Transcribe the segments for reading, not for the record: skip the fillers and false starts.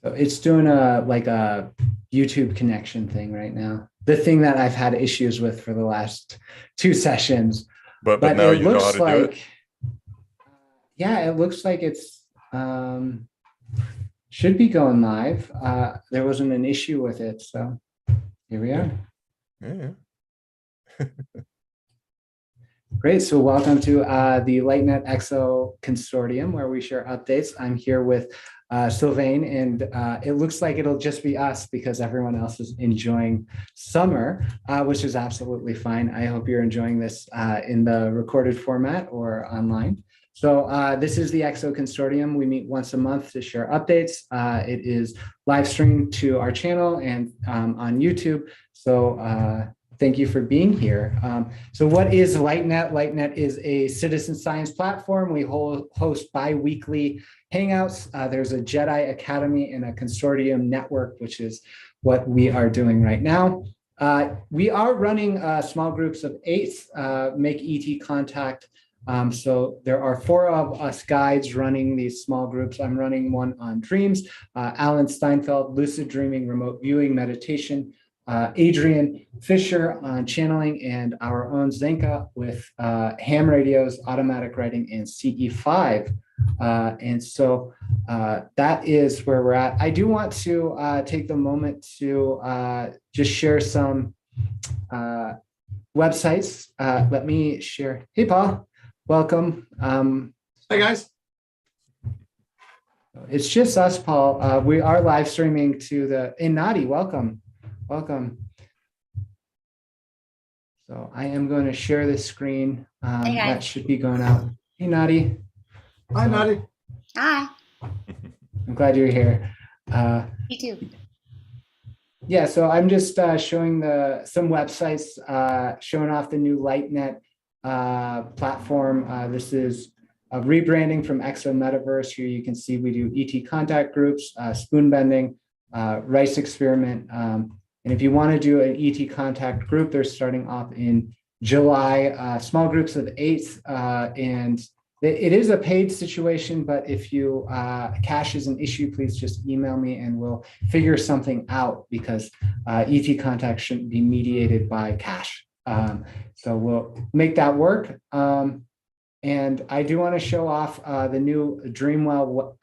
So it's doing a YouTube connection thing right now. The thing that I've had issues with for the last two sessions. But But now it you know how looks to do it. like, yeah, it looks like it's should be going live. There wasn't an issue with it, so here we Yeah. are. Yeah. Great. So welcome to the LightNet Exo Consortium, where we share updates. I'm here with Sylvain, and it looks like it'll just be us because everyone else is enjoying summer, which is absolutely fine. I hope you're enjoying this in the recorded format or online. So this is the Exo Consortium. We meet once a month to share updates. It is live streamed to our channel and on YouTube. So thank you for being here. So what is LightNet? LightNet is a citizen science platform. We host bi-weekly hangouts. There's a Jedi Academy and a consortium network, which is what we are doing right now. We are running small groups of 8, make ET contact. So there are 4 of us guides running these small groups. I'm running one on dreams, Alan Steinfeld, lucid dreaming, remote viewing, meditation, Adrian Fisher on channeling, and our own Zenka with ham radios, automatic writing, and CE5. And so that is where we're at. I do want to take the moment to just share some websites. Let me share. Hey, Paul, welcome. Hey, guys. It's just us, Paul. We are live streaming to the, and Nadi, welcome. Welcome. So I am going to share this screen. That should be going out. Hey, Nadi. Hi, Nadi. Hi. I'm glad you're here. Me too. Yeah, so I'm just showing some websites, showing off the new LightNet platform. This is a rebranding from Exo Metaverse. Here you can see we do ET contact groups, spoon bending, rice experiment. And if you want to do an ET contact group, they're starting off in July, small groups of 8. And it is a paid situation, but if you cash is an issue, please just email me and we'll figure something out because ET contact shouldn't be mediated by cash. So we'll make that work. And I do want to show off the new Dreamwell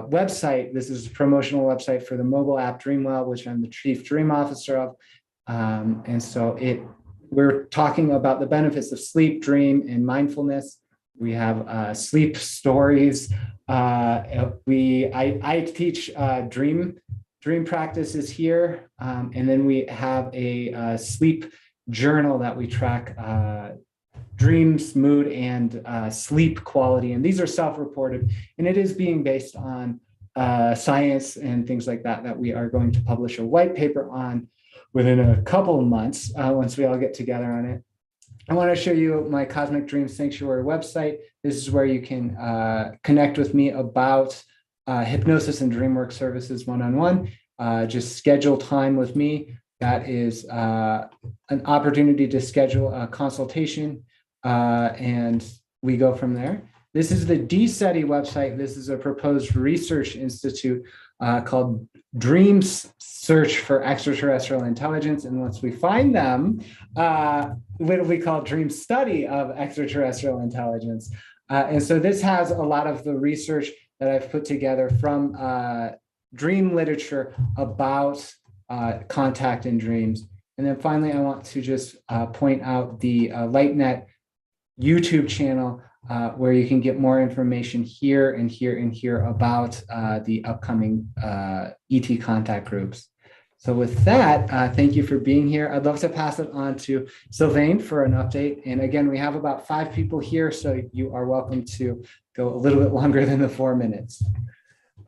website. This is a promotional website for the mobile app Dreamwell, which I'm the chief dream officer of. And so we're talking about the benefits of sleep, dream, and mindfulness. We have sleep stories. I teach dream practices here. And then we have a sleep journal that we track dreams, mood, and sleep quality. And these are self-reported, and it is being based on science and things like that we are going to publish a white paper on within a couple of months once we all get together on it. I want to show you my Cosmic Dream Sanctuary website. This is where you can connect with me about hypnosis and dream work services one-on-one. Just schedule time with me. That is an opportunity to schedule a consultation. And we go from there. This is the DSETI website. This is a proposed research institute called Dreams Search for Extraterrestrial Intelligence. And once we find them, what we call Dream Study of Extraterrestrial Intelligence. And so this has a lot of the research that I've put together from dream literature about contact and dreams. And then finally, I want to just point out the LightNet YouTube channel where you can get more information here and here and here about the upcoming ET contact groups. So with that, thank you for being here. I'd love to pass it on to Sylvain for an update. And again, we have about 5 people here, so you are welcome to go a little bit longer than the 4 minutes.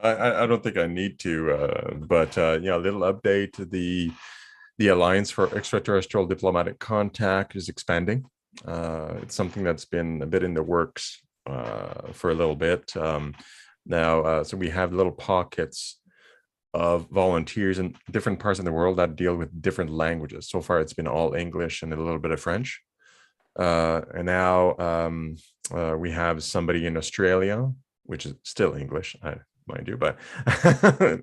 I don't think I need to, but a little update. The Alliance for Extraterrestrial Diplomatic Contact is expanding. It's something that's been a bit in the works for a little bit now. So we have little pockets of volunteers in different parts of the world that deal with different languages. So far, it's been all English and a little bit of French. And now we have somebody in Australia, which is still English. mind you, but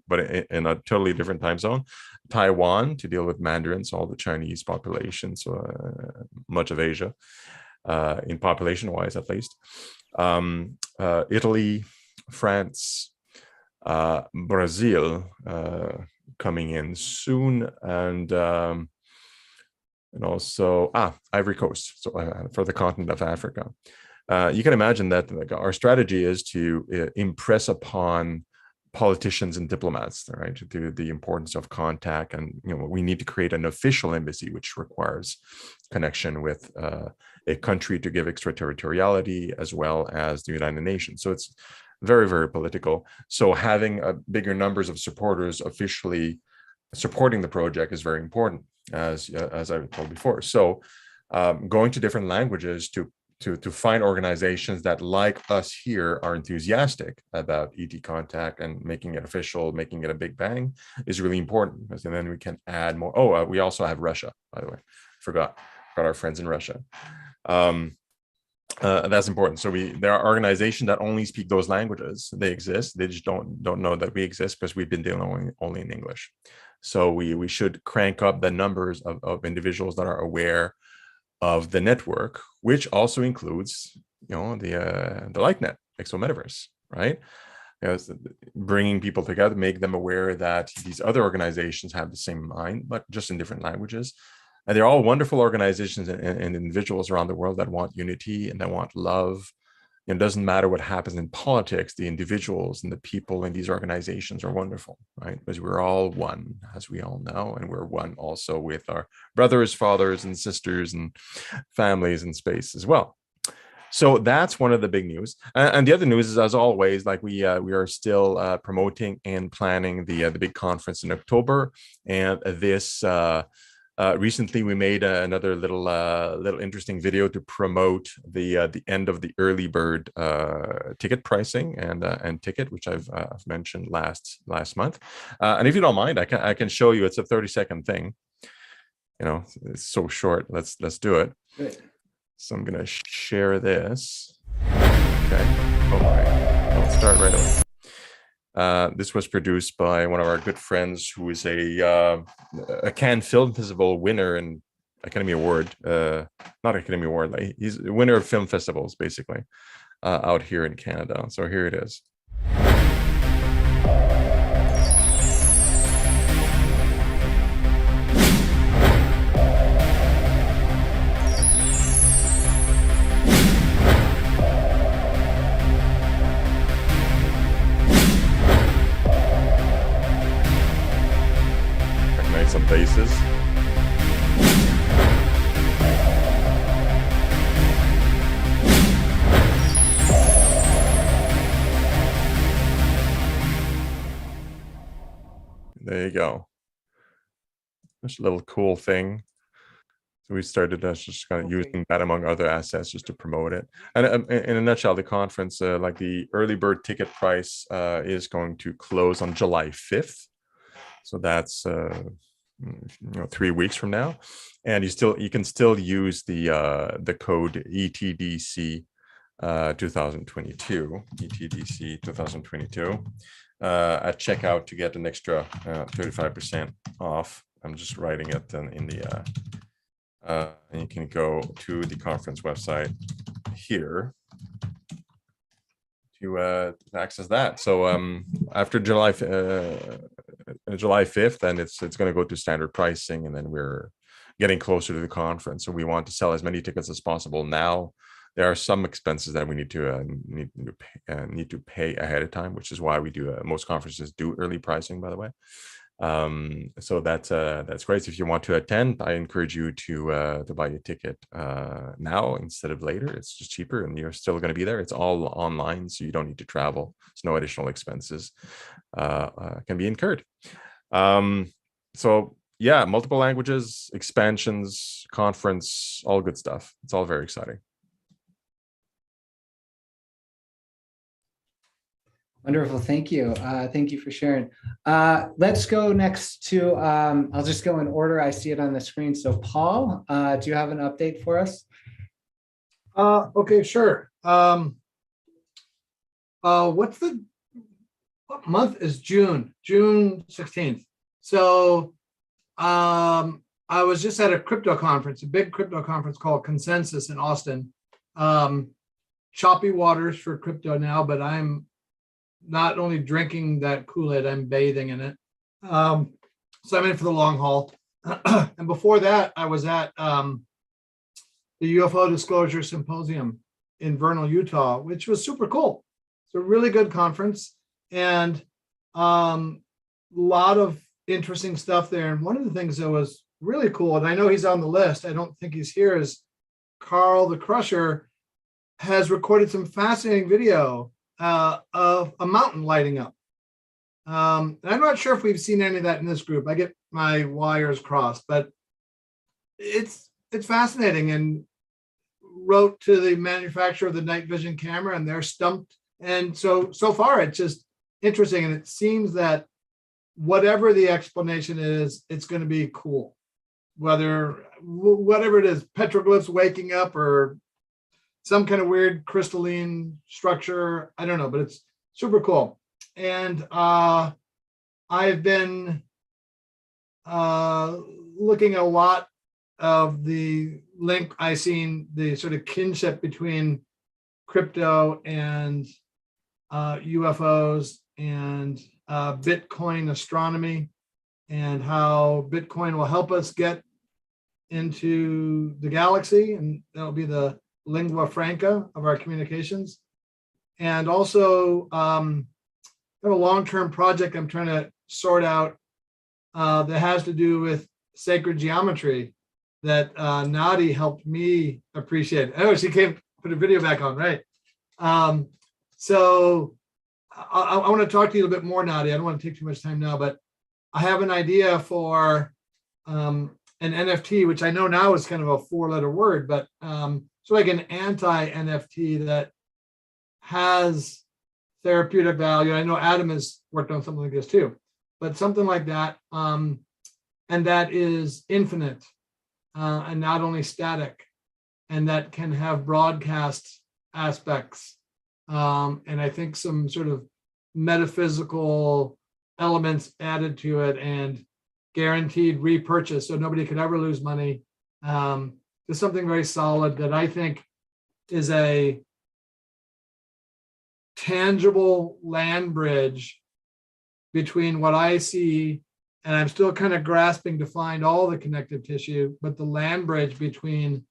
but in a totally different time zone. Taiwan to deal with Mandarins, all the Chinese population, so much of Asia, in population wise at least. Italy, France, Brazil coming in soon, and also Ivory Coast, so for the continent of Africa. You can imagine that like, our strategy is to impress upon politicians and diplomats, right, to the importance of contact, and we need to create an official embassy, which requires connection with a country to give extraterritoriality, as well as the United Nations. So it's very, very political. So having bigger numbers of supporters officially supporting the project is very important, as I told before. So going to different languages to find organizations that, like us here, are enthusiastic about ET contact and making it official, making it a big bang, is really important, because then we can add more. Oh, we also have Russia, by the way. Forgot our friends in Russia. That's important. So there are organizations that only speak those languages. They exist. They just don't know that we exist, because we've been dealing only in English. So we should crank up the numbers of individuals that are aware of the network, which also includes, the LikeNet, Exo Metaverse, right? Bringing people together, make them aware that these other organizations have the same mind, but just in different languages. And they're all wonderful organizations and individuals around the world that want unity and that want love. It doesn't matter what happens in politics, the individuals and the people in these organizations are wonderful, right? Because we're all one, as we all know, and we're one also with our brothers, fathers, and sisters, and families in space as well. So that's one of the big news. And the other news is, as always, like we are still promoting and planning the big conference in October, and this. Recently, we made another little interesting video to promote the end of the early bird ticket pricing and ticket, which I've mentioned last month. And if you don't mind, I can show you. It's a 30-second thing. It's so short. Let's do it. Great. So I'm gonna share this. Okay. Oh my! I'll start right away. This was produced by one of our good friends, who is a Cannes Film Festival winner and Academy Award, not Academy Award, like he's a winner of film festivals, basically, out here in Canada. So here it is. Some bases. There you go. Just a little cool thing. So we started just kind of using that among other assets just to promote it. And in a nutshell, the conference, like the early bird ticket price, is going to close on July 5th. So that's 3 weeks from now, and you can still use the code ETDC 2022 ETDC 2022 at checkout to get an extra 35% off. I'm just writing it in the and you can go to the conference website here to access that. So after July 5th, then it's going to go to standard pricing, and then we're getting closer to the conference. So we want to sell as many tickets as possible now. There are some expenses that we need to pay ahead of time, which is why we do most conferences do early pricing, by the way. So that's great. So if you want to attend, I encourage you to buy a ticket now instead of later. It's just cheaper, and you're still going to be there. It's all online, so you don't need to travel. There's no additional expenses can be incurred. So yeah, multiple languages, expansions, conference, all good stuff. It's all very exciting. Wonderful. Thank you. Thank you for sharing. Let's go next to, I'll just go in order. I see it on the screen. So Paul, do you have an update for us? Okay, sure. What's the what month is June? June 16th. So I was just at a crypto conference, a big crypto conference called Consensus in Austin. Choppy waters for crypto now, but I'm not only drinking that Kool-Aid, I'm bathing in it. So I'm in for the long haul. And before that, I was at the UFO Disclosure Symposium in Vernal, Utah, which was super cool. It's a really good conference and a lot of interesting stuff there. And one of the things that was really cool, and I know he's on the list, I don't think he's here, is Carl the Crusher has recorded some fascinating video of a mountain lighting up. And I'm not sure if we've seen any of that in this group. I get my wires crossed, but it's fascinating, and wrote to the manufacturer of the night vision camera and they're stumped. And so far it's just interesting. And it seems that whatever the explanation is, it's going to be cool. Whatever it is, petroglyphs waking up or some kind of weird crystalline structure. I don't know, but it's super cool. And I've been looking at a lot of the link I seen, the sort of kinship between crypto and UFOs and Bitcoin astronomy, and how Bitcoin will help us get into the galaxy, and that'll be the lingua franca of our communications. And also I have a long-term project I'm trying to sort out that has to do with sacred geometry that Nadi helped me appreciate. Oh, she came, put a video back on, right? So I want to talk to you a little bit more, Nadi. I don't want to take too much time now, but I have an idea for an NFT, which I know now is kind of a four-letter word, but so like an anti-NFT that has therapeutic value. I know Adam has worked on something like this too, but something like that, and that is infinite and not only static, and that can have broadcast aspects, and I think some sort of metaphysical elements added to it, and guaranteed repurchase, so nobody could ever lose money. There's something very solid that I think is a tangible land bridge between what I see, and I'm still kind of grasping to find all the connective tissue, but the land bridge between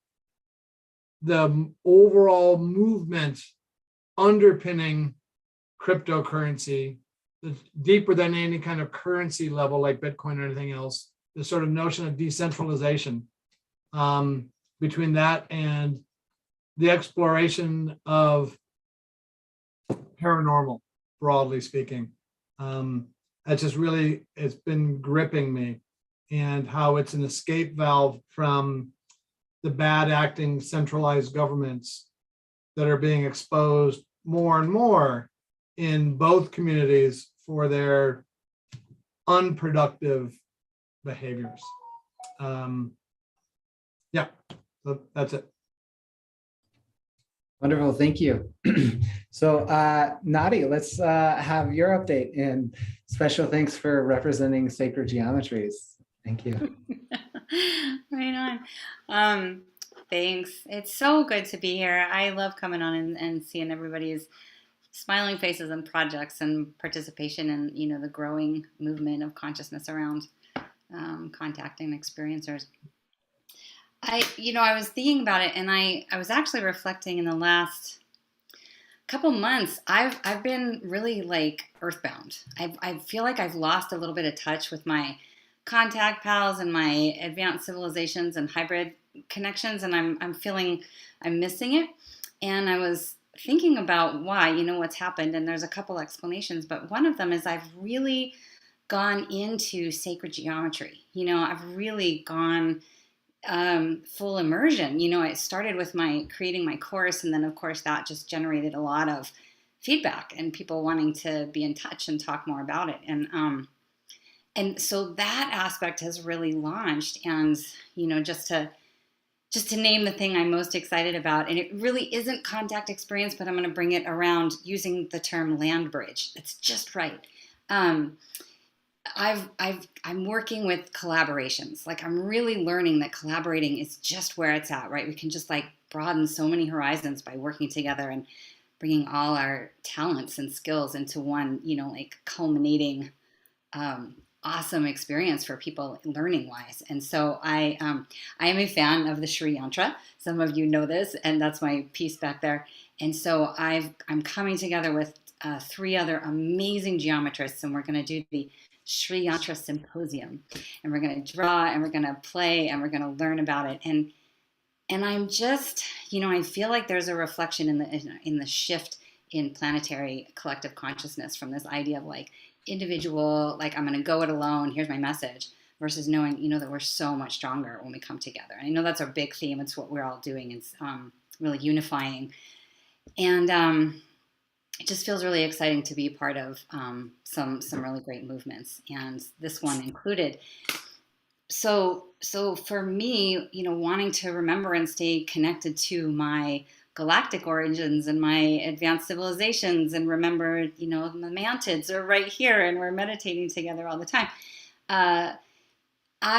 the overall movement underpinning cryptocurrency, deeper than any kind of currency level like Bitcoin or anything else, the sort of notion of decentralization, between that and the exploration of paranormal, broadly speaking. That's just really, it's been gripping me, and how it's an escape valve from the bad acting centralized governments that are being exposed more and more in both communities for their unproductive behaviors. Yeah, so that's it. Wonderful, thank you. So Nadi, let's have your update, and special thanks for representing sacred geometries. Thank you. Right on. Thanks. It's so good to be here. I love coming on and seeing everybody's smiling faces and projects and participation in, you know, the growing movement of consciousness around contacting experiencers. I was thinking about it, and I was actually reflecting in the last couple months. I've been really like earthbound. I feel like I've lost a little bit of touch with my contact pals and my advanced civilizations and hybrid connections, and I'm feeling I'm missing it. And I was thinking about why, what's happened, and there's a couple explanations, but one of them is I've really gone into sacred geometry. I've really gone full immersion. It started with creating my course, and then of course that just generated a lot of feedback and people wanting to be in touch and talk more about it. And so that aspect has really launched, and just to just to name the thing I'm most excited about, and it really isn't contact experience, but I'm going to bring it around using the term land bridge. It's just right. Um, I'm working with collaborations. Like I'm really learning that collaborating is just where it's at, right? We can just like broaden so many horizons by working together and bringing all our talents and skills into one, like culminating awesome experience for people learning wise. And so I am a fan of the Sri Yantra. Some of you know this, and that's my piece back there. And so I'm coming together with 3 other amazing geometrists, and we're going to do the Sri Yantra Symposium, and we're going to draw, and we're going to play, and we're going to learn about it. And I'm just, I feel like there's a reflection in the shift in planetary collective consciousness from this idea of like individual, like I'm going to go it alone, here's my message, versus knowing, that we're so much stronger when we come together. And I know that's our big theme. It's what we're all doing. It's really unifying. And it just feels really exciting to be part of some really great movements, and this one included. So for me, wanting to remember and stay connected to my galactic origins and my advanced civilizations, and remember, the mantids are right here, and we're meditating together all the time.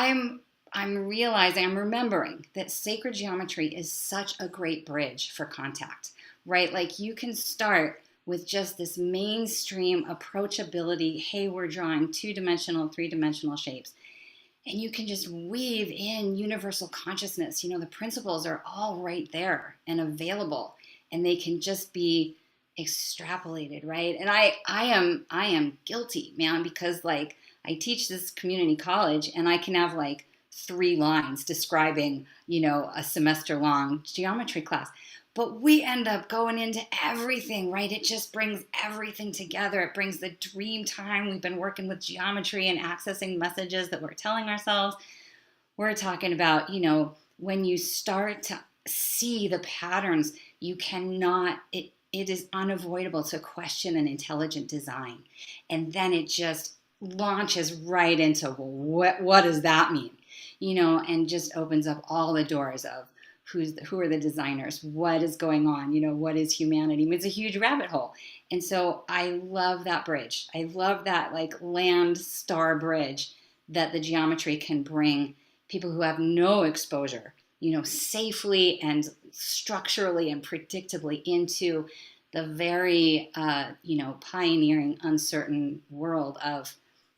I'm remembering that sacred geometry is such a great bridge for contact, right? Like you can start with just this mainstream approachability. Hey, we're drawing 2-dimensional, 3-dimensional shapes. And you can just weave in universal consciousness. The principles are all right there and available, and they can just be extrapolated, right? And I am guilty, man, because like I teach this community college, and I can have like 3 lines describing, a semester long geometry class. But we end up going into everything, right? It just brings everything together. It brings the dream time. We've been working with geometry and accessing messages that we're telling ourselves. We're talking about, when you start to see the patterns, you cannot, it is unavoidable to question an intelligent design. And then it just launches right into, well, what does that mean? And just opens up all the doors of, who are the designers, what is going on, what is humanity. I mean, it's a huge rabbit hole. And so I love that bridge. I love that like land star bridge that the geometry can bring people who have no exposure, safely and structurally and predictably into the very, pioneering, uncertain world of,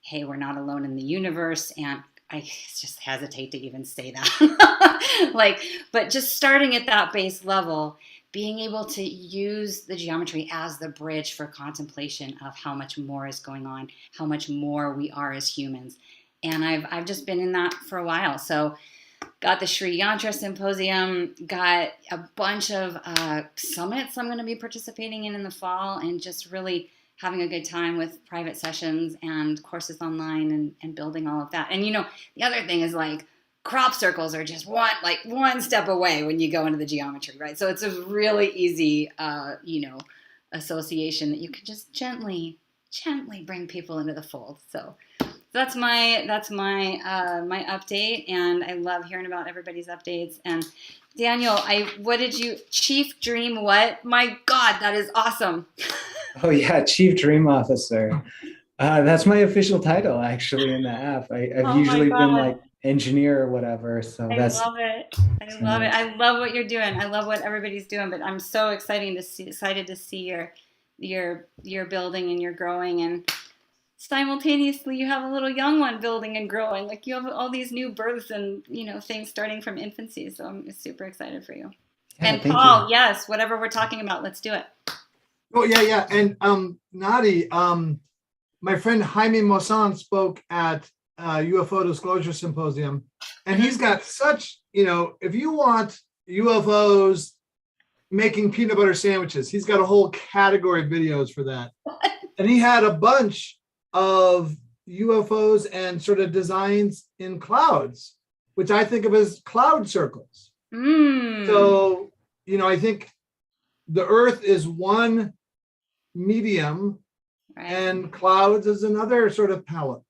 hey, we're not alone in the universe. And I just hesitate to even say that. But just starting at that base level, being able to use the geometry as the bridge for contemplation of how much more is going on, how much more we are as humans. And I've just been in that for a while. So got the Sri Yantra Symposium, got a bunch of summits I'm going to be participating in the fall, and just really having a good time with private sessions and courses online and building all of that. And, the other thing is like crop circles are just one step away when you go into the geometry, right? So it's a really easy, association that you can just gently bring people into the fold. So that's my my update, and I love hearing about everybody's updates. And Daniel, what did you, Chief Dream what? My God, that is awesome. Oh yeah, Chief Dream Officer. That's my official title actually in the app. I've usually been like engineer or whatever. So I love it. I love it. I love what you're doing. I love what everybody's doing. But I'm so excited to see your building and your growing, and simultaneously you have a little young one building and growing. Like you have all these new births and things starting from infancy. So I'm super excited for you. Yeah, and Paul, yes, whatever we're talking about, let's do it. Oh yeah. And Nadi, my friend Jaime Mossan spoke at UFO Disclosure Symposium, and he's got such, if you want UFOs making peanut butter sandwiches, he's got a whole category of videos for that. And he had a bunch of UFOs and sort of designs in clouds, which I think of as cloud circles. So, I think the Earth is one medium, right, and clouds is another sort of palette.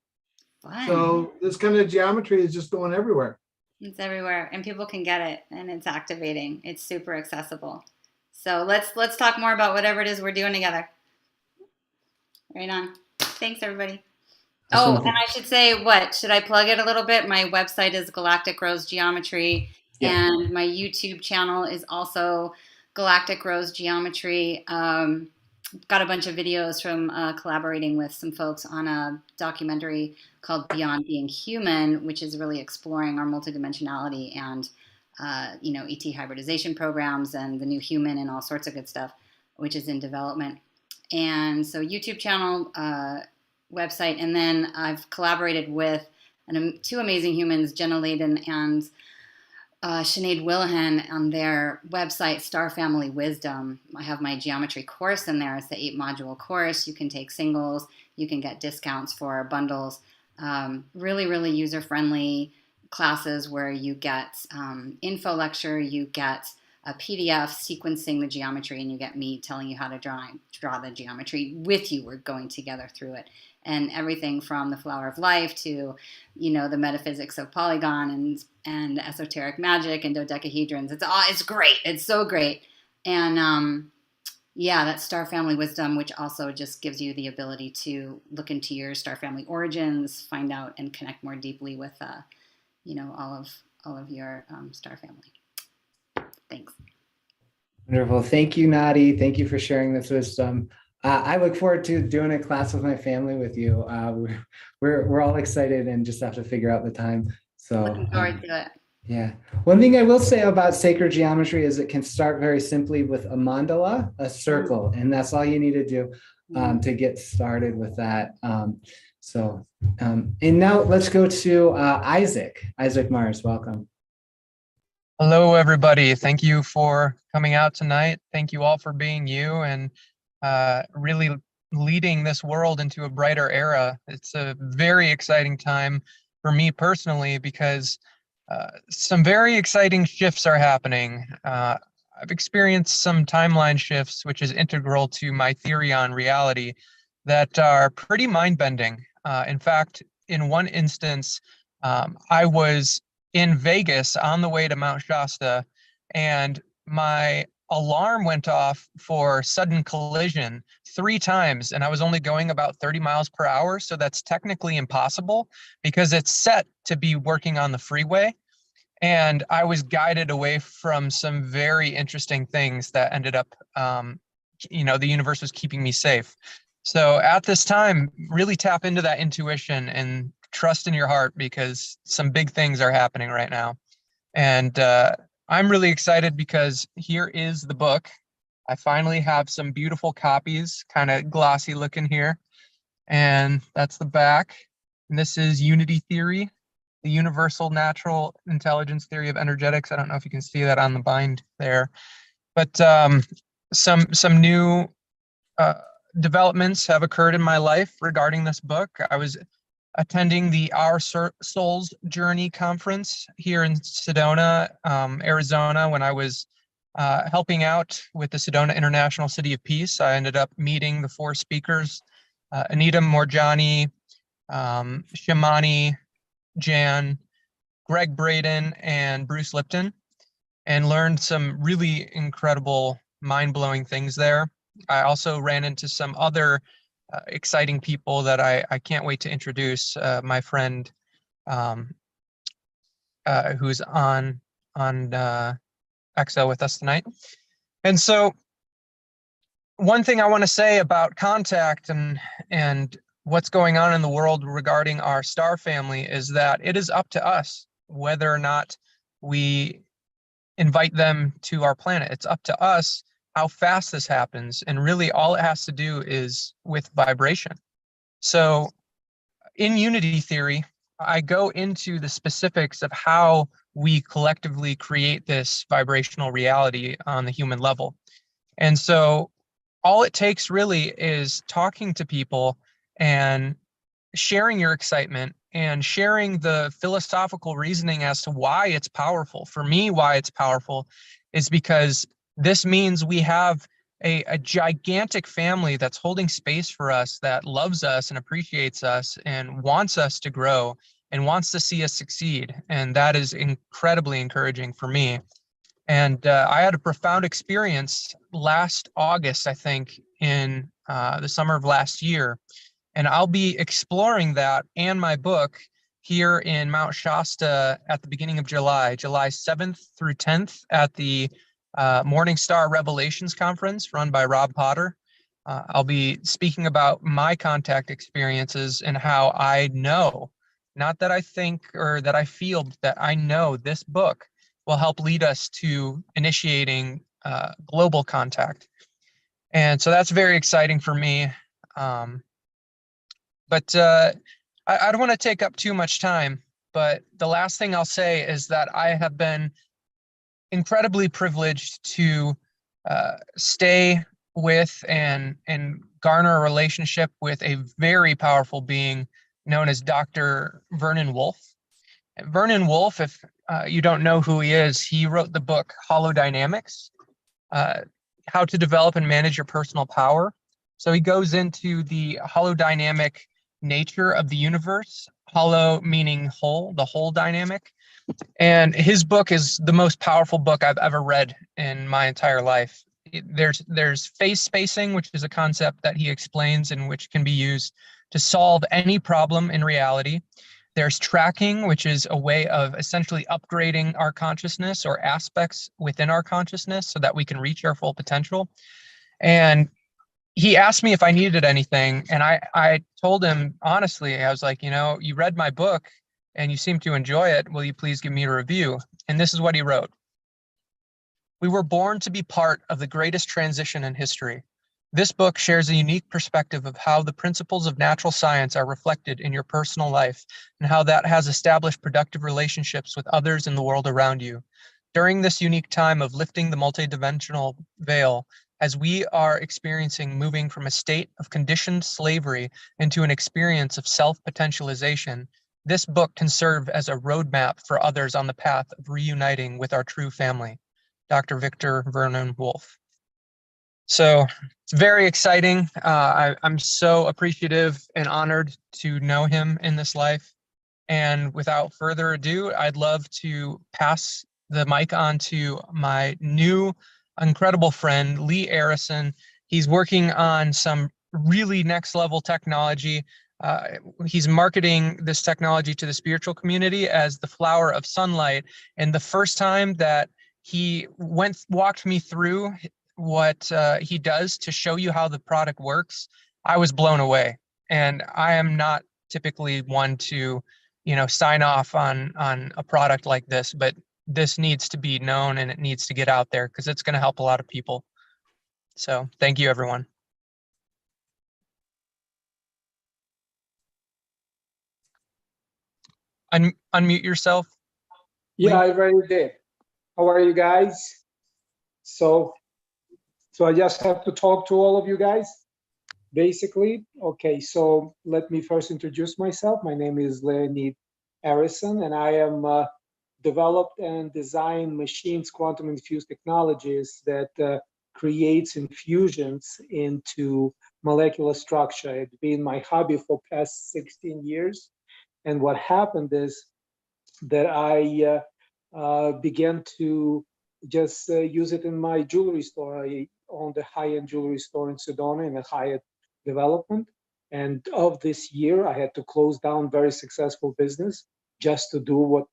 Fun. So this kind of geometry is just going everywhere. It's everywhere, and people can get it, and it's activating. It's super accessible. So let's talk more about whatever it is we're doing together. Right on. Thanks, everybody. Oh, and Awesome. I should say, what should I plug it a little bit? My website is Galactic Rose Geometry, Yeah. and my YouTube channel is also Galactic Rose Geometry. Got a bunch of videos from collaborating with some folks on a documentary called Beyond Being Human, which is really exploring our multidimensionality and ET hybridization programs and the new human and all sorts of good stuff, which is in development. And so YouTube channel, website, and then I've collaborated with two amazing humans, Jenna Layden and Sinead Willihan, on their website, Star Family Wisdom. I have my geometry course in there. It's the 8-module course. You can take singles. You can get discounts for bundles. Really, really user-friendly classes where you get info lecture, you get a PDF sequencing the geometry, and you get me telling you how to draw the geometry with you. We're going together through it. And everything from the flower of life to, the metaphysics of polygon and esoteric magic and dodecahedrons. It's great. It's so great. And that's Star Family Wisdom, which also just gives you the ability to look into your star family origins, find out and connect more deeply with, all of your star family. Thanks. Wonderful. Thank you, Nadi. Thank you for sharing this wisdom. I look forward to doing a class with my family with you. We're all excited and just have to figure out the time. So looking forward to it. Yeah. One thing I will say about sacred geometry is it can start very simply with a mandala, a circle, and that's all you need to do to get started with that. And now let's go to Isaac. Isaac Mars, welcome. Hello, everybody. Thank you for coming out tonight. Thank you all for being you and really leading this world into a brighter era. It's a very exciting time for me personally because some very exciting shifts are happening. I've experienced some timeline shifts, which is integral to my theory on reality, that are pretty mind-bending. In fact, in one instance, I was in Vegas on the way to Mount Shasta, and my alarm went off for sudden collision 3 times, and I was only going about 30 miles per hour. So that's technically impossible because it's set to be working on the freeway. And I was guided away from some very interesting things that ended up, the universe was keeping me safe. So at this time, really tap into that intuition and trust in your heart because some big things are happening right now. And I'm really excited because here is the book. I finally have some beautiful copies, kind of glossy looking here. And that's the back. And this is Unity Theory, the Universal Natural Intelligence Theory of Energetics. I don't know if you can see that on the bind there. But some new developments have occurred in my life regarding this book. I was attending the Our Souls Journey conference here in Sedona, Arizona, when I was helping out with the Sedona International City of Peace. I ended up meeting the 4 speakers, Anita Morjani, Shimani, Jan, Greg Braden, and Bruce Lipton, and learned some really incredible, mind-blowing things there. I also ran into some other exciting people that I can't wait to introduce. My friend who's on Exo with us tonight. And so one thing I want to say about contact and what's going on in the world regarding our star family is that it is up to us whether or not we invite them to our planet. It's up to us how fast this happens. And really all it has to do is with vibration. So in Unity Theory, I go into the specifics of how we collectively create this vibrational reality on the human level. And so all it takes really is talking to people and sharing your excitement and sharing the philosophical reasoning as to why it's powerful. For me, why it's powerful is because this means we have a gigantic family that's holding space for us, that loves us and appreciates us and wants us to grow and wants to see us succeed. And that is incredibly encouraging for me. And I had a profound experience last August, I think, in the summer of last year. And I'll be exploring that and my book here in Mount Shasta at the beginning of July 7th through 10th at the Morning Star Revelations Conference run by Rob Potter. I'll be speaking about my contact experiences and how I know, not that I think or that I feel, that I know this book will help lead us to initiating global contact. And so that's very exciting for me. But I don't want to take up too much time, but the last thing I'll say is that I have been incredibly privileged to stay with and garner a relationship with a very powerful being known as Dr. Vernon Wolf. Vernon Wolf, if you don't know who he is, he wrote the book Holodynamics, How to Develop and Manage Your Personal Power. So he goes into the holodynamic nature of the universe, holo meaning whole, the whole dynamic. And his book is the most powerful book I've ever read in my entire life. There's phase spacing, which is a concept that he explains and which can be used to solve any problem in reality. There's tracking, which is a way of essentially upgrading our consciousness or aspects within our consciousness so that we can reach our full potential. And he asked me if I needed anything. And I told him, honestly, I was like, you read my book and you seem to enjoy it. Will you please give me a review? And this is what he wrote. We were born to be part of the greatest transition in history. This book shares a unique perspective of how the principles of natural science are reflected in your personal life and how that has established productive relationships with others in the world around you. During this unique time of lifting the multidimensional veil, as we are experiencing moving from a state of conditioned slavery into an experience of self-potentialization, this book can serve as a roadmap for others on the path of reuniting with our true family. Dr. Victor Vernon Wolf. So it's very exciting. I'm so appreciative and honored to know him in this life. And without further ado, I'd love to pass the mic on to my new incredible friend, Lee Arison. He's working on some really next level technology. He's marketing this technology to the spiritual community as the flower of sunlight. And the first time that he walked me through what he does to show you how the product works, I was blown away. And I am not typically one to, sign off on a product like this, but this needs to be known and it needs to get out there because it's going to help a lot of people. So thank you, everyone. Unmute yourself. Yeah, I already did. How are you guys? So I just have to talk to all of you guys, basically. Okay, so let me first introduce myself. My name is Leonid Arison, and I am developed and design machines, quantum infused technologies that creates infusions into molecular structure. It's been my hobby for past 16 years. And what happened is that I began to just use it in my jewelry store. I owned a high-end jewelry store in Sedona in a Hyatt development. And of this year, I had to close down very successful business just to do what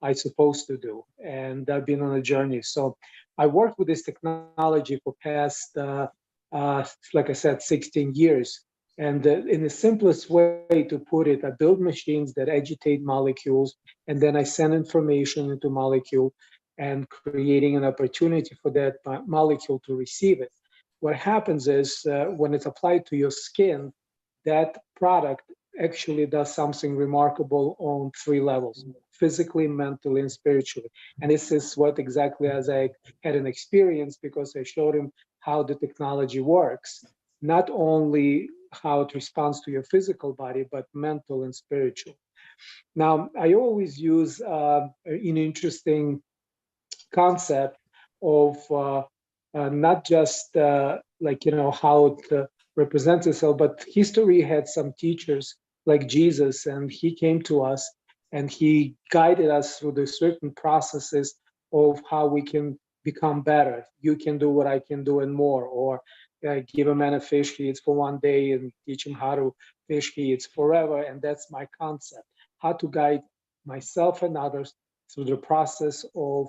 I supposed to do. And I've been on a journey. So I worked with this technology for past, like I said, 16 years. And in the simplest way to put it, I build machines that agitate molecules, and then I send information into molecule and creating an opportunity for that molecule to receive it. What happens is when it's applied to your skin, that product actually does something remarkable on 3 levels: physically, mentally, and spiritually. And this is what exactly as I had an experience, because I showed him how the technology works, not only how it responds to your physical body, but mental and spiritual. Now, I always use an interesting concept of not just how it represents itself, but history had some teachers like Jesus, and he came to us and he guided us through the certain processes of how we can become better. You can do what I can do and more, or give a man a fish, he eats for one day, and teach him how to fish, he eats forever. And that's my concept, how to guide myself and others through the process of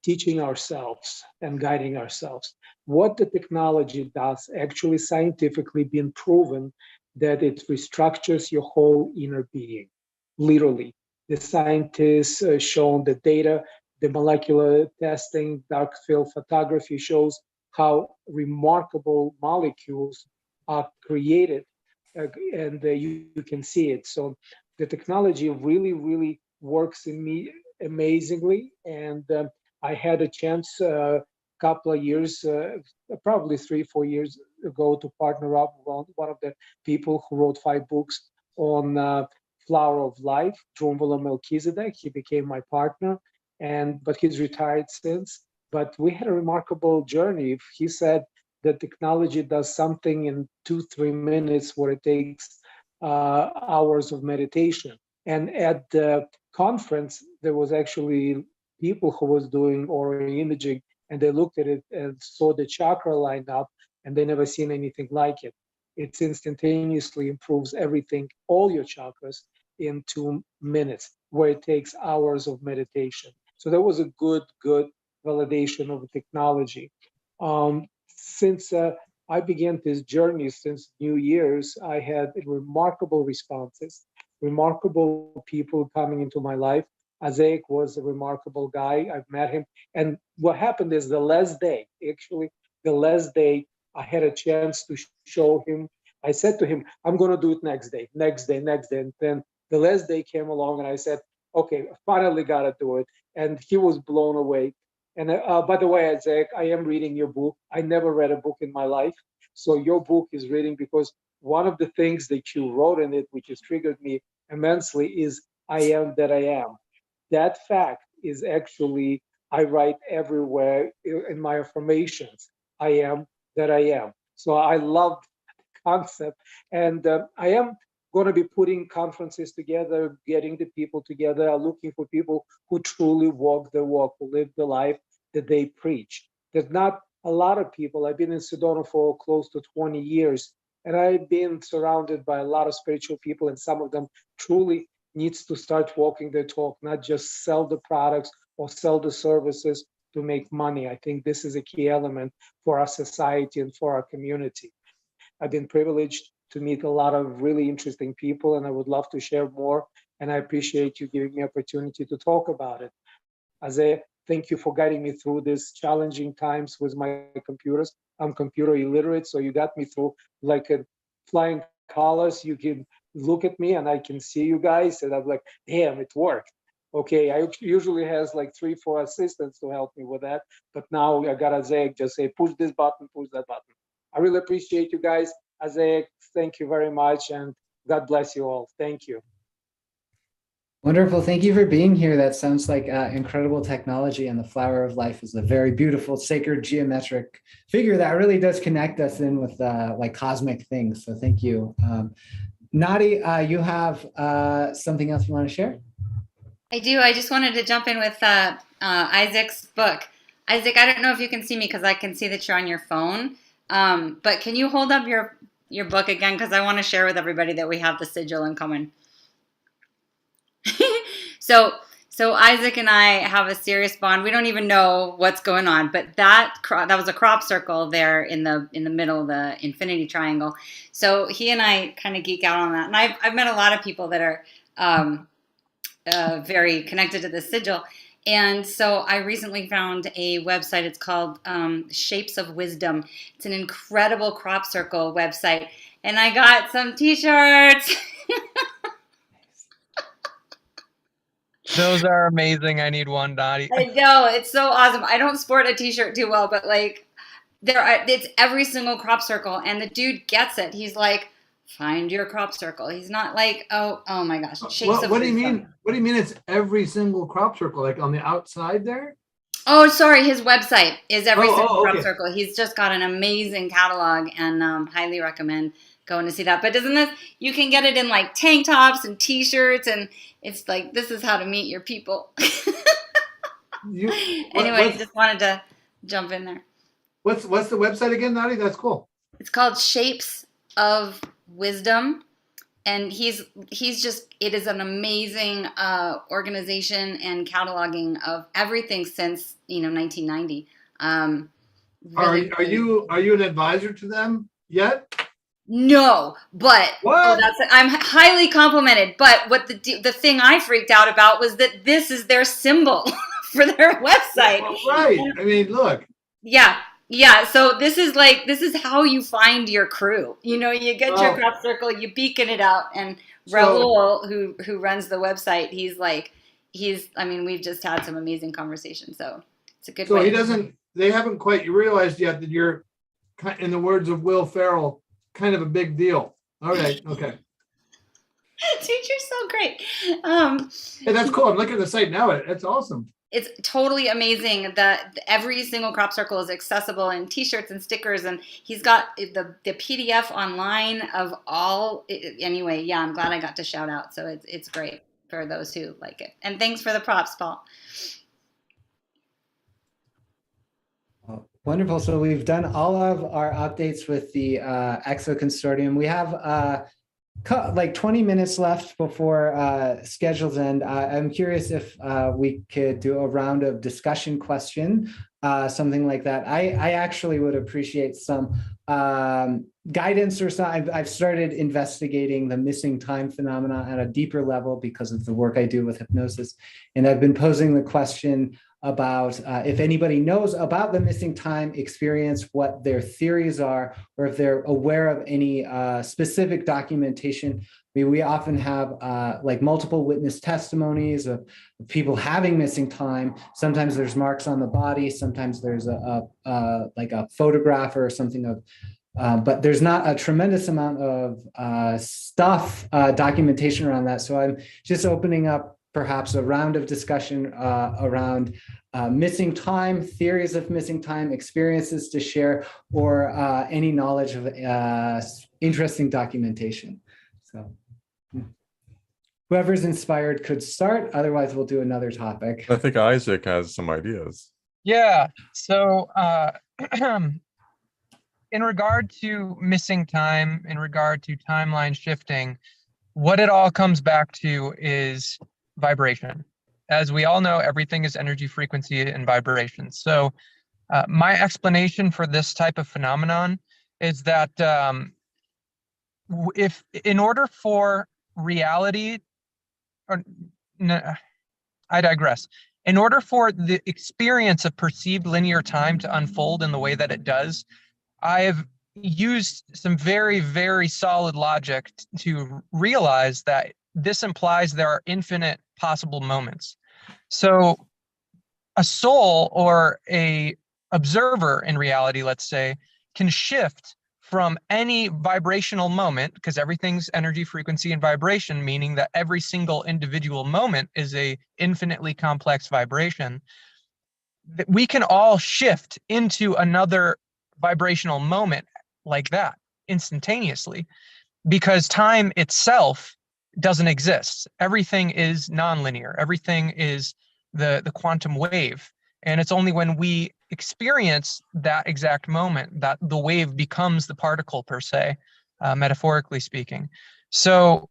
teaching ourselves and guiding ourselves. What the technology does, actually scientifically been proven that it restructures your whole inner being, literally. The scientists shown the data, the molecular testing, dark field photography shows how remarkable molecules are created, and you can see it. So the technology really, really works in me amazingly. And I had a chance a couple of years, probably 3-4 years ago, to partner up with one of the people who wrote 5 books on Flower of Life, Drunvalo Melchizedek. He became my partner, but he's retired since. But we had a remarkable journey. He said that technology does something in 2-3 minutes what it takes hours of meditation. And at the conference, there was actually people who was doing aura imaging, and they looked at it and saw the chakra line up, and they never seen anything like it. It instantaneously improves everything, all your chakras, in 2 minutes, where it takes hours of meditation. So that was a good validation of the technology. Since I began this journey, since New Year's, I had remarkable responses, remarkable people coming into my life. Azaic was a remarkable guy. I've met him. And what happened is the last day I had a chance to show him, I said to him, I'm going to do it next day. And then the last day came along and I said, okay, I finally got to do it. And he was blown away. And by the way, Azaic, I am reading your book. I never read a book in my life. So your book is reading, because one of the things that you wrote in it, which has triggered me immensely, is I am that I am. That fact is actually, I write everywhere in my affirmations, I am that I am. So I love the concept. And I am going to be putting conferences together, getting the people together, looking for people who truly walk the walk, who live the life that they preach. There's not a lot of people. I've been in Sedona for close to 20 years, and I've been surrounded by a lot of spiritual people, and some of them truly needs to start walking their talk, not just sell the products or sell the services to make money. I think this is a key element for our society and for our community. I've been privileged to meet a lot of really interesting people, and I would love to share more. And I appreciate you giving me opportunity to talk about it. Azaic, thank you for guiding me through these challenging times with my computers. I'm computer illiterate, so you got me through like a flying colors. You can look at me and I can see you guys, and I'm like, damn, it worked. Okay, I usually has like 3-4 assistants to help me with that, but now I got Azaic just say, push this button, push that button. I really appreciate you guys. Azaic, thank you very much, and God bless you all. Thank you. Wonderful. Thank you for being here. That sounds like incredible technology, and the Flower of Life is a very beautiful, sacred, geometric figure that really does connect us in with like cosmic things. So thank you. Nadi, you have something else you want to share? I do. I just wanted to jump in with Isaac's book. Isaac, I don't know if you can see me because I can see that you're on your phone. But can you hold up your book again? Because I want to share with everybody that we have the sigil in common. So Isaac and I have a serious bond. We don't even know what's going on, but that was a crop circle there in the middle of the infinity triangle. So he and I kind of geek out on that. And I've met a lot of people that are very connected to the sigil. And so I recently found a website. It's called Shapes of Wisdom. It's an incredible crop circle website. And I got some t-shirts. Those are amazing. I need one, Dottie. I know, it's so awesome. I don't sport a t-shirt too well, but like it's every single crop circle, and the dude gets it. He's like, find your crop circle. He's not like, oh my gosh. What do you mean? What do you mean it's every single crop circle, like on the outside there? Oh, sorry. His website is every single crop circle. He's just got an amazing catalog, and highly recommend going to see that. But doesn't this, you can get it in like tank tops and t-shirts, and it's like, this is how to meet your people. Anyway, just wanted to jump in there. What's the website again, Nadi? That's cool. It's called Shapes of Wisdom. And he's just, it is an amazing organization and cataloging of everything since, 1990. Really Are you an advisor to them yet? No, but What? I'm highly complimented. But what the thing I freaked out about was that this is their symbol for their website. Well, right. I mean, look. Yeah. So this is how you find your crew. You get your crop circle, you beacon it out, and Raul, who runs the website, we've just had some amazing conversations. So it's a good way. So they haven't quite realized yet that you're, in the words of Will Ferrell, kind of a big deal. All right. Okay. Dude, you're so great. Hey, that's cool. I'm looking at the site now. It's awesome. It's totally amazing that every single crop circle is accessible in t-shirts and stickers, and he's got the PDF online of all. Anyway, yeah, I'm glad I got to shout out. So it's great for those who like it. And thanks for the props, Paul. Wonderful. So we've done all of our updates with the Exo Consortium. We have like 20 minutes left before schedules end. I'm curious if we could do a round of discussion question, something like that. I actually would appreciate some guidance or something. I've started investigating the missing time phenomena at a deeper level because of the work I do with hypnosis. And I've been posing the question about if anybody knows about the missing time experience, what their theories are, or if they're aware of any specific documentation. We often have like multiple witness testimonies of people having missing time. Sometimes there's marks on the body. Sometimes there's like a photograph or something of, but there's not a tremendous amount of documentation around that. So I'm just opening up perhaps a round of discussion around missing time, theories of missing time, experiences to share, or any knowledge of interesting documentation. So whoever's inspired could start, otherwise we'll do another topic. I think Isaac has some ideas. Yeah, so in regard to missing time, in regard to timeline shifting, what it all comes back to is vibration. As we all know, everything is energy, frequency, and vibration. So my explanation for this type of phenomenon is that if in order for reality, I digress. In order for the experience of perceived linear time to unfold in the way that it does, I have used some very, very solid logic to realize that this implies there are infinite possible moments. So a soul or a observer in reality, let's say, can shift from any vibrational moment, because everything's energy, frequency, and vibration, meaning that every single individual moment is a infinitely complex vibration. That we can all shift into another vibrational moment like that instantaneously, because time itself doesn't exist. Everything is nonlinear. Everything is the quantum wave. And it's only when we experience that exact moment that the wave becomes the particle per se, metaphorically speaking. So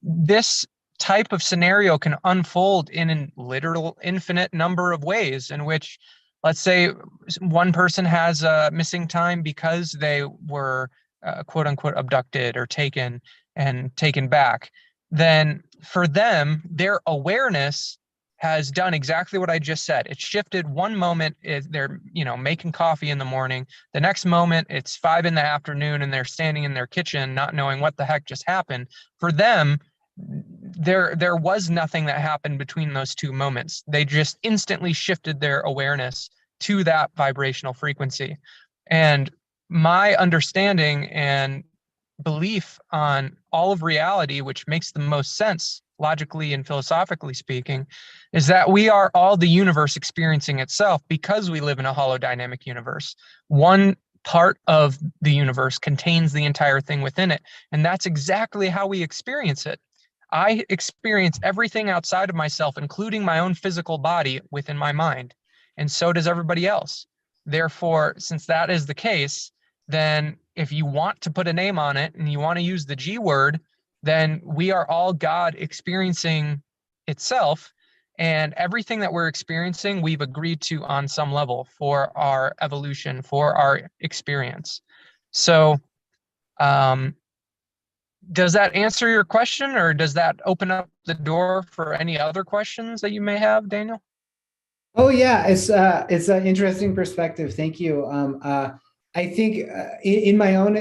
this type of scenario can unfold in a literal infinite number of ways, in which, let's say, one person has a missing time because they were quote unquote abducted or taken back. Then for them, their awareness has done exactly what I just said. It shifted. One moment they're making coffee in the morning. The next moment it's 5 p.m. and they're standing in their kitchen not knowing what the heck just happened. For them, there was nothing that happened between those two moments. They just instantly shifted their awareness to that vibrational frequency. And my understanding and belief on all of reality, which makes the most sense logically and philosophically speaking, is that we are all the universe experiencing itself, because we live in a holodynamic universe. One part of the universe, contains the entire thing within it. And that's exactly how we experience it. I experience everything outside of myself, including my own physical body, within my mind. And so does everybody else. Therefore, since that is the case, then if you want to put a name on it and you want to use the G word, then we are all God experiencing itself. And everything that we're experiencing, we've agreed to on some level for our evolution, for our experience. So, does that answer your question, or does that open up the door for any other questions that you may have, Daniel? Oh yeah, it's an interesting perspective. Thank you. I think in my own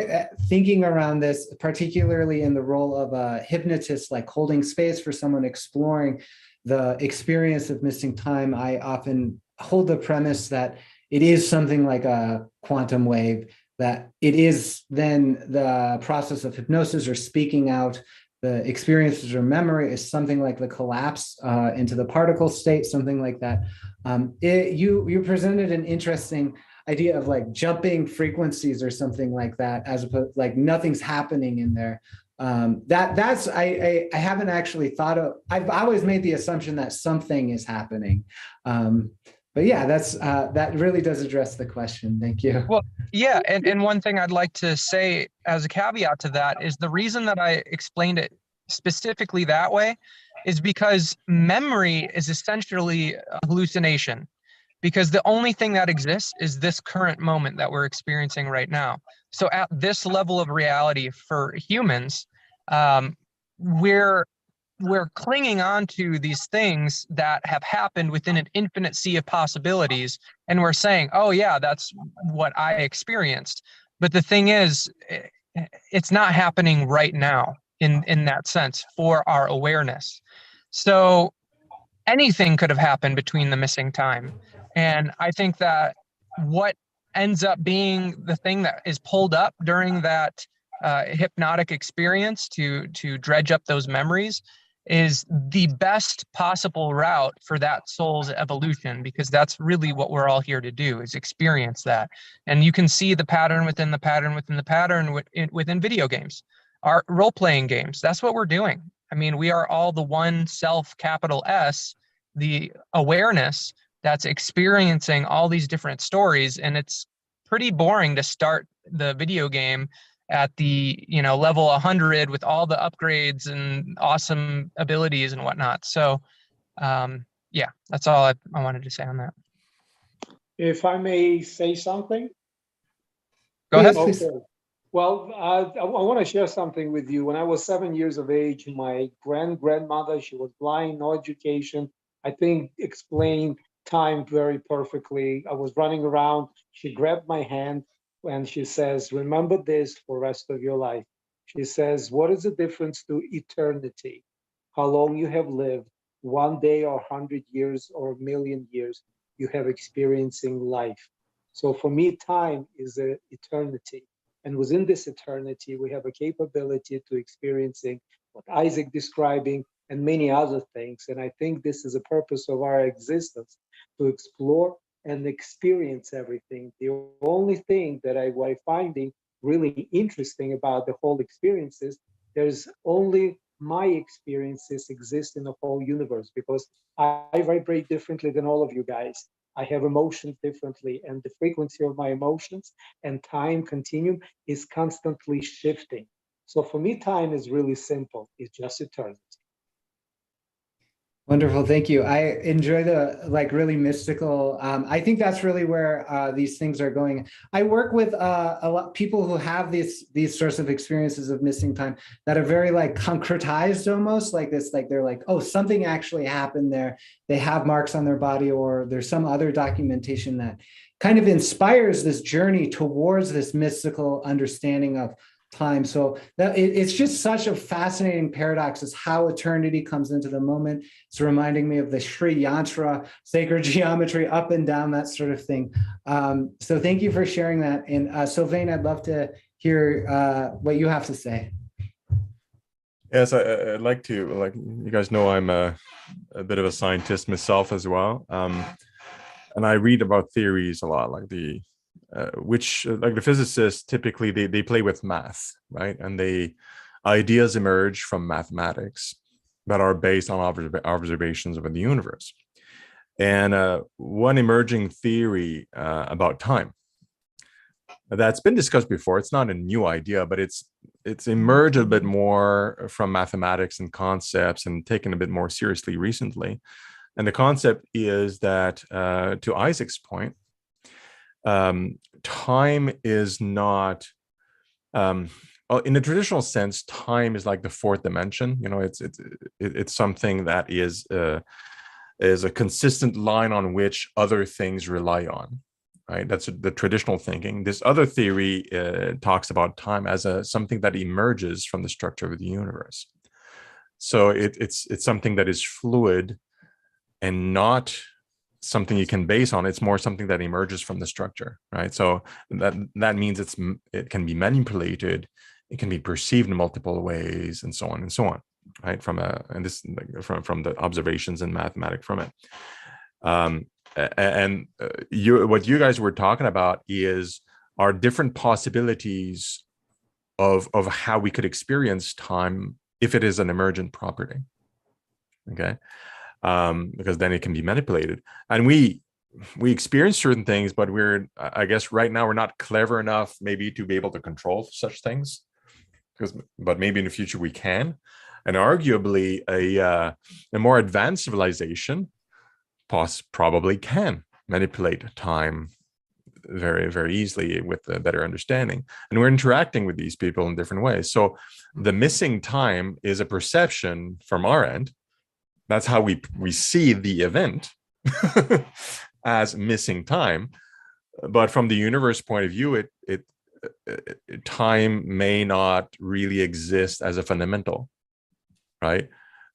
thinking around this, particularly in the role of a hypnotist, like holding space for someone exploring the experience of missing time, I often hold the premise that it is something like a quantum wave, that it is then the process of hypnosis or speaking out the experiences or memory is something like the collapse into the particle state, something like that. You presented an interesting idea of like jumping frequencies or something like that, as opposed like nothing's happening in there. That's I haven't actually thought of. I've always made the assumption that something is happening. But yeah, that really does address the question. Thank you. Well, yeah, and one thing I'd like to say as a caveat to that is the reason that I explained it specifically that way is because memory is essentially a hallucination, because the only thing that exists is this current moment that we're experiencing right now. So at this level of reality for humans, we're clinging on to these things that have happened within an infinite sea of possibilities. And we're saying, oh yeah, that's what I experienced. But the thing is, it's not happening right now in that sense for our awareness. So anything could have happened between the missing time. And I think that what ends up being the thing that is pulled up during that hypnotic experience to dredge up those memories is the best possible route for that soul's evolution, because that's really what we're all here to do, is experience that. And you can see the pattern within the pattern within the pattern within video games, our role-playing games. That's what we're doing. I mean, we are all the one self, capital S, the awareness that's experiencing all these different stories. And it's pretty boring to start the video game at the level 100 with all the upgrades and awesome abilities and whatnot. So yeah, that's all I wanted to say on that. If I may say something. Go ahead. Okay. Well, I want to share something with you. When I was 7 years of age, my grandmother, she was blind, no education, I think explained time very perfectly. I was running around. She grabbed my hand and she says, remember this for the rest of your life. She says, what is the difference to eternity? How long you have lived, 1 day or 100 years or a million years, you have experiencing life. So for me, time is an eternity. And within this eternity, we have a capability to experiencing what Isaac describing and many other things. And I think this is the purpose of our existence, to explore and experience everything. The only thing that I'm finding really interesting about the whole experience is there's only my experiences exist in the whole universe, because I vibrate differently than all of you guys. I have emotions differently, and the frequency of my emotions and time continuum is constantly shifting. So for me, time is really simple. It's just eternity. Wonderful, thank you. I enjoy the really mystical. I think that's really where these things are going. I work with a lot of people who have these sorts of experiences of missing time that are very concretized, almost like this. Like they're like, oh, something actually happened there. They have marks on their body, or there's some other documentation that kind of inspires this journey towards this mystical understanding of time. So it's just such a fascinating paradox, is how eternity comes into the moment. It's reminding me of the Sri Yantra, sacred geometry, up and down, that sort of thing. So thank you for sharing that. And Sylvain, I'd love to hear what you have to say. Yes, I'd like to, you guys know, I'm a bit of a scientist myself as well. And I read about theories a lot, like the which like the physicists typically they play with math, right? And ideas emerge from mathematics that are based on observations of the universe. And one emerging theory about time that's been discussed before, it's not a new idea, but it's emerged a bit more from mathematics and concepts and taken a bit more seriously recently. And the concept is that, to Isaac's point, time is not, in the traditional sense, time is like the fourth dimension. You know, it's something that is a consistent line on which other things rely on, right? That's the traditional thinking. This other theory talks about time as something that emerges from the structure of the universe. So it's something that is fluid and not something you can base on. It's more something that emerges from the structure, right? So that means it can be manipulated, it can be perceived in multiple ways, and so on and so on, right? From the observations and mathematics from it. What you guys were talking about are different possibilities of how we could experience time if it is an emergent property. Okay. Because then it can be manipulated, and we experience certain things, but I guess right now we're not clever enough maybe to be able to control such things, but maybe in the future we can. And arguably a more advanced civilization probably can manipulate time very, very easily with a better understanding, and we're interacting with these people in different ways. So the missing time is a perception from our end. That's how we see the event as missing time. But from the universe point of view, time may not really exist as a fundamental, right?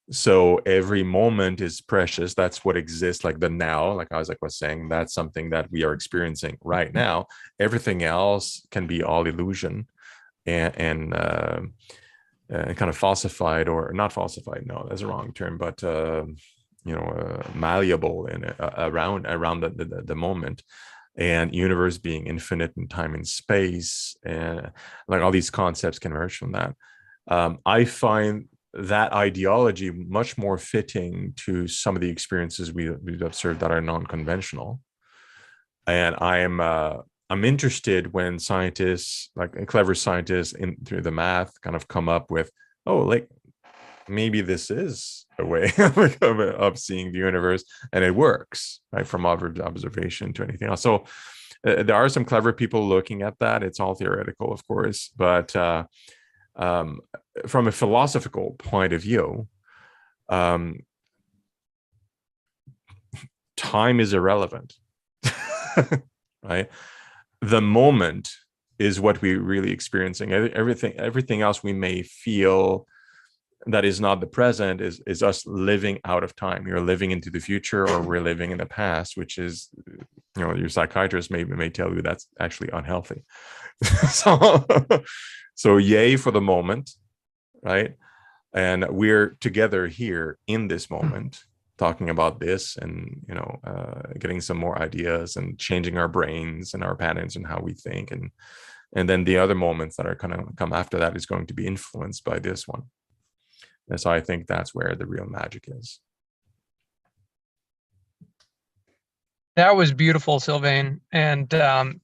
So every moment is precious. That's what exists, like the now, like Isaac was saying, that's something that we are experiencing right now. Everything else can be all illusion and kind of falsified, or not falsified, no, that's a wrong term, but malleable and around the moment, and universe being infinite in time and space, and like all these concepts can emerge from that. I find that ideology much more fitting to some of the experiences we've observed that are non-conventional. And I'm interested when scientists, like clever scientists through the math, kind of come up with, like maybe this is a way of seeing the universe, and it works, right? From observation to anything else. So there are some clever people looking at that. It's all theoretical, of course, but from a philosophical point of view, time is irrelevant, right? The moment is what we're really experiencing. Everything else we may feel that is not the present is us living out of time. You're living into the future, or we're living in the past, which is, your psychiatrist may tell you that's actually unhealthy. So yay for the moment, right? And we're together here in this moment, talking about this, and getting some more ideas and changing our brains and our patterns and how we think, and then the other moments that are going to come after that is going to be influenced by this one. And so I think that's where the real magic is. That was beautiful, Sylvain. And I'm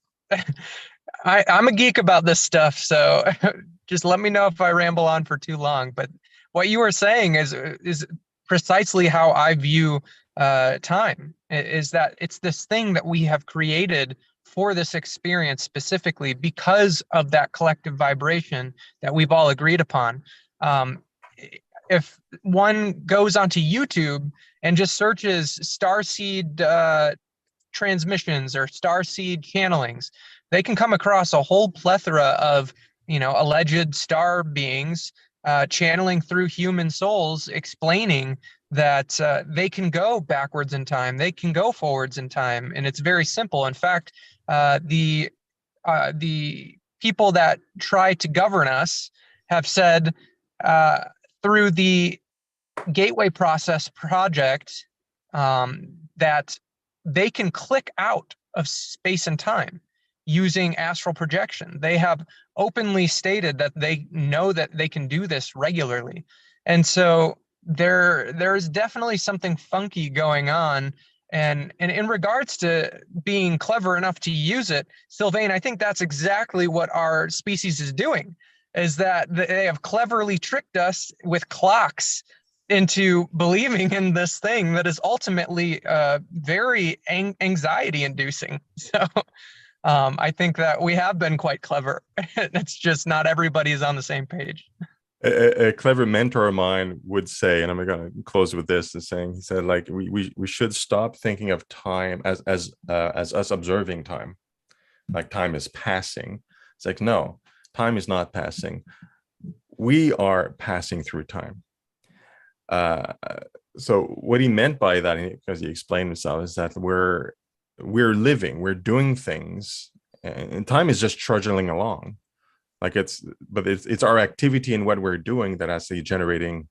a geek about this stuff, so just let me know if I ramble on for too long. But what you were saying is precisely how I view time, is that it's this thing that we have created for this experience specifically because of that collective vibration that we've all agreed upon. If one goes onto YouTube and just searches starseed transmissions or starseed channelings, they can come across a whole plethora of, alleged star beings channeling through human souls, explaining that they can go backwards in time, they can go forwards in time, and it's very simple. In fact, the people that try to govern us have said through the Gateway Process project that they can click out of space and time. using astral projection. They have openly stated that they know that they can do this regularly. And so there's definitely something funky going on. And in regards to being clever enough to use it, Sylvain, I think that's exactly what our species is doing, is that they have cleverly tricked us with clocks into believing in this thing that is ultimately very anxiety inducing. So I think that we have been quite clever. It's just not everybody is on the same page. A clever mentor of mine would say, and I'm going to close with this, is saying, he said, like, we should stop thinking of time as us observing time, like time is passing. It's like, no, time is not passing. We are passing through time. So what he meant by that, because he explained himself, is that we're living, we're doing things, and time is just trudging along. Like it's our activity and what we're doing that actually generating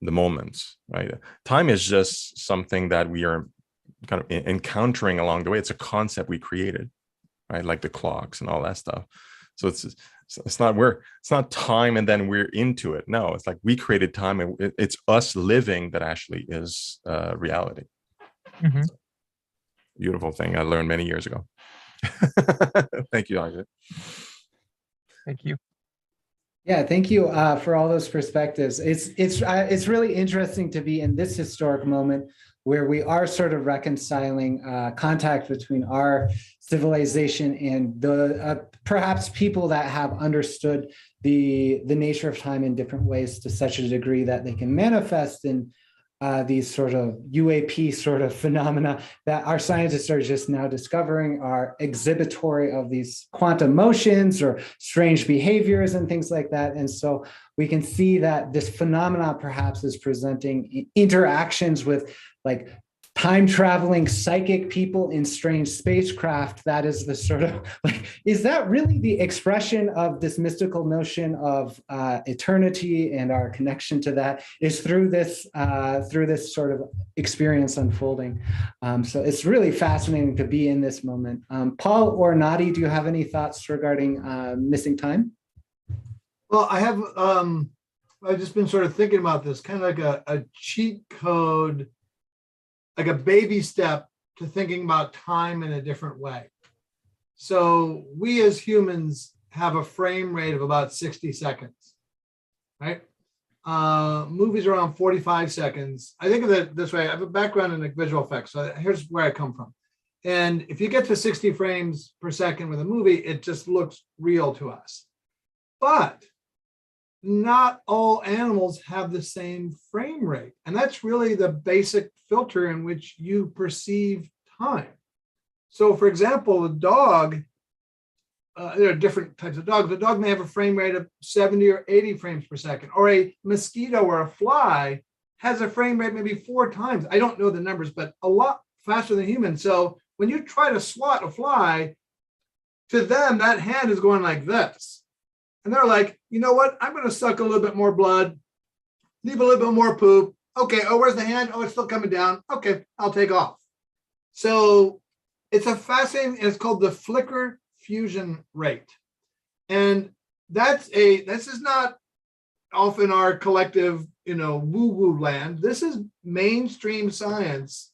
the moments, right? Time is just something that we are kind of encountering along the way. It's a concept we created, right? Like the clocks and all that stuff. So it's not time and then we're into it. No, it's like we created time, and it's us living that actually is reality. Mm-hmm. So, beautiful thing I learned many years ago. Thank you, Ajay. Thank you. Yeah, thank you for all those perspectives. It's really interesting to be in this historic moment where we are sort of reconciling contact between our civilization and the perhaps people that have understood the nature of time in different ways to such a degree that they can manifest in these sort of UAP sort of phenomena that our scientists are just now discovering are exhibitory of these quantum motions or strange behaviors and things like that. And so we can see that this phenomena perhaps is presenting interactions with like time traveling psychic people in strange spacecraft. That is the sort of like, is that really the expression of this mystical notion of eternity and our connection to that is through this sort of experience unfolding. So it's really fascinating to be in this moment. Paul or Nadi, do you have any thoughts regarding missing time? Well, I have, I've just been sort of thinking about this, kind of like a cheat code, like a baby step to thinking about time in a different way. So we as humans have a frame rate of about 60 seconds, right? Movies are around 45 seconds. I think of it this way. I have a background in visual effects. So here's where I come from. And if you get to 60 frames per second with a movie, it just looks real to us. But not all animals have the same frame rate. And that's really the basic filter in which you perceive time. So for example, a dog, there are different types of dogs. A dog may have a frame rate of 70 or 80 frames per second, or a mosquito or a fly has a frame rate maybe 4 times. I don't know the numbers, but a lot faster than humans. So when you try to swat a fly, to them, that hand is going like this. And they're like, you know what? I'm going to suck a little bit more blood, leave a little bit more poop. Okay. Oh, where's the hand? Oh, it's still coming down. Okay. I'll take off. So it's a fascinating, it's called the flicker fusion rate. And this is not often our collective, woo-woo land. This is mainstream science.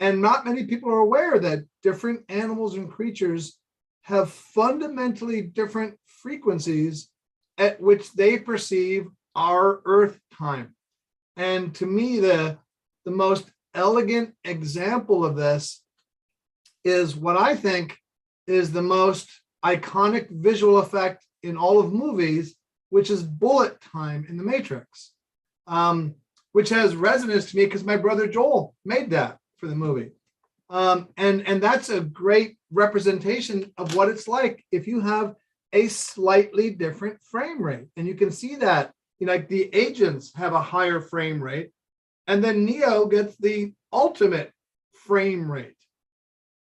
And not many people are aware that different animals and creatures have fundamentally different frequencies at which they perceive our Earth time. And to me, the most elegant example of this is what I think is the most iconic visual effect in all of movies, which is bullet time in The Matrix, which has resonance to me because my brother Joel made that for the movie. And that's a great representation of what it's like if you have a slightly different frame rate. And you can see that, like the agents have a higher frame rate, and then Neo gets the ultimate frame rate.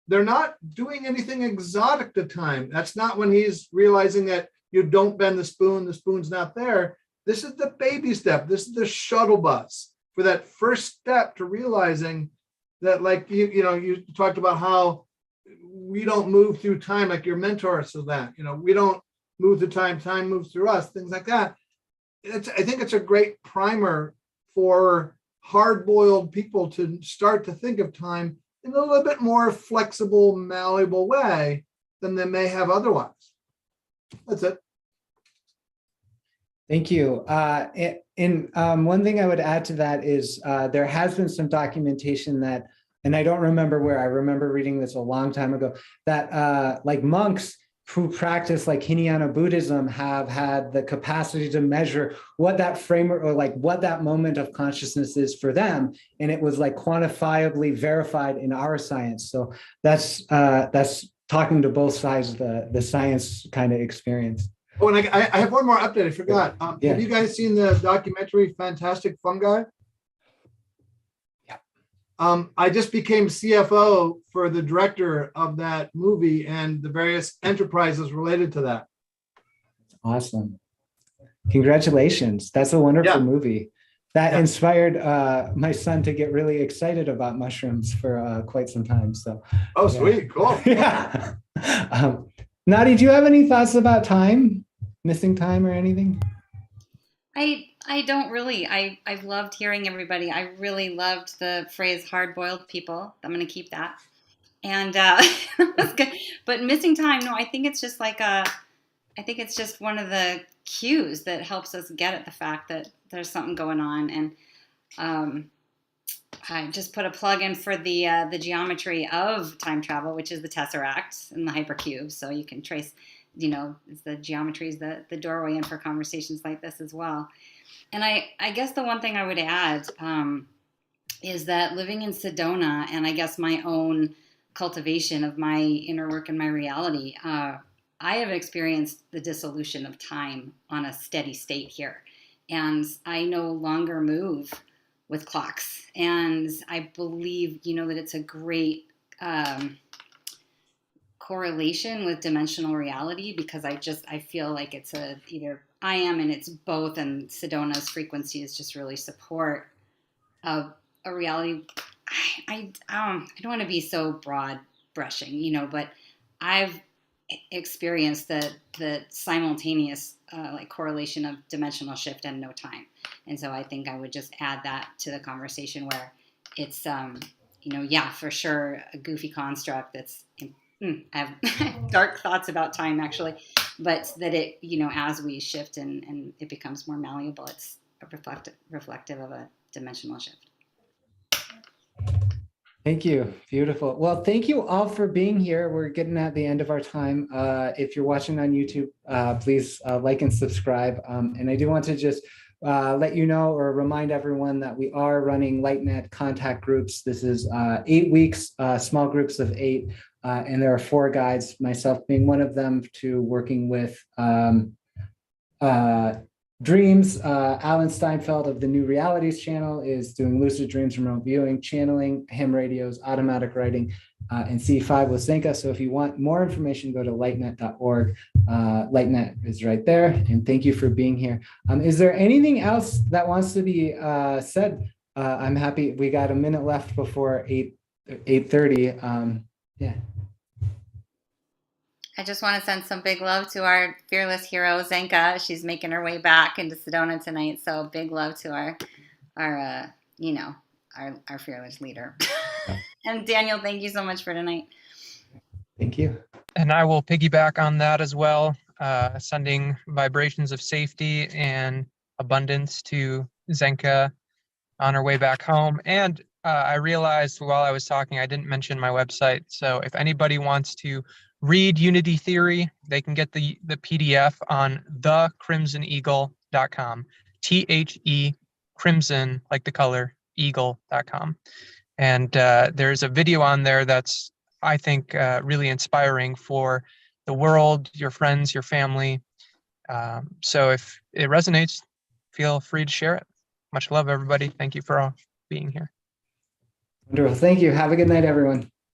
They're not doing anything exotic to time. That's not when he's realizing that you don't bend the spoon's not there. This is the baby step. This is the shuttle bus for that first step to realizing that, like, you talked about how we don't move through time like your mentor says that, we don't move through time, time moves through us, things like that. I think it's a great primer for hard-boiled people to start to think of time in a little bit more flexible, malleable way than they may have otherwise. That's it. Thank you. One thing I would add to that is there has been some documentation that, and I don't remember where, I remember reading this a long time ago, that like monks who practice like Hinayana Buddhism have had the capacity to measure what that framework or like what that moment of consciousness is for them. And it was like quantifiably verified in our science. So that's talking to both sides of the science kind of experience. Oh, and I have one more update. I forgot. Yeah. Have you guys seen the documentary Fantastic Fungi? Yeah. I just became CFO for the director of that movie and the various enterprises related to that. Awesome. Congratulations. That's a wonderful movie. That inspired my son to get really excited about mushrooms for quite some time. So. Oh, sweet. Cool. Yeah. Nadi, do you have any thoughts about time, missing time or anything? I don't really. I've loved hearing everybody. I really loved the phrase hard-boiled people. I'm going to keep that. And that's good. But missing time, no, I think it's just like I think it's just one of the cues that helps us get at the fact that there's something going on. And I just put a plug in for the geometry of time travel, which is the tesseract and the hypercube. So you can trace, the geometry is the doorway in for conversations like this as well. And I guess the one thing I would add is that living in Sedona, and I guess my own cultivation of my inner work and my reality, I have experienced the dissolution of time on a steady state here. And I no longer move with clocks. And I believe, that it's a great correlation with dimensional reality, because I feel like it's either I am and it's both, and Sedona's frequencies just really support a reality. I don't want to be so broad brushing, but I've experienced the simultaneous correlation of dimensional shift and no time. And so I think I would just add that to the conversation, where it's, for sure a goofy construct that's, I have dark thoughts about time actually, but that it, as we shift and it becomes more malleable, it's reflective of a dimensional shift. Thank you. Beautiful. Well, thank you all for being here. We're getting at the end of our time. If you're watching on YouTube, please like and subscribe. And I do want to just let you know or remind everyone that we are running LightNet contact groups. This is 8 weeks, small groups of 8. And there are 4 guides, myself being one of them, to working with dreams. Alan Steinfeld of the New Realities channel is doing lucid dreams, remote viewing, channeling, ham radios, automatic writing, and C5 with Zenka. So if you want more information, go to lightnet.org. LightNet is right there. And thank you for being here. Is there anything else that wants to be said? I'm happy. We got a minute left before 8:30. Yeah. I just want to send some big love to our fearless hero, Zenka. She's making her way back into Sedona tonight. So big love to our fearless leader. And Daniel, thank you so much for tonight. Thank you. And I will piggyback on that as well, sending vibrations of safety and abundance to Zenka on her way back home. And I realized while I was talking, I didn't mention my website. So if anybody wants to read Unity Theory, they can get the PDF on thecrimsoneagle.com. THE crimson, like the color, eagle.com. And there's a video on there that's, I think, really inspiring for the world, your friends, your family. So if it resonates, feel free to share it. Much love, everybody. Thank you for all being here. Wonderful. Thank you. Have a good night, everyone.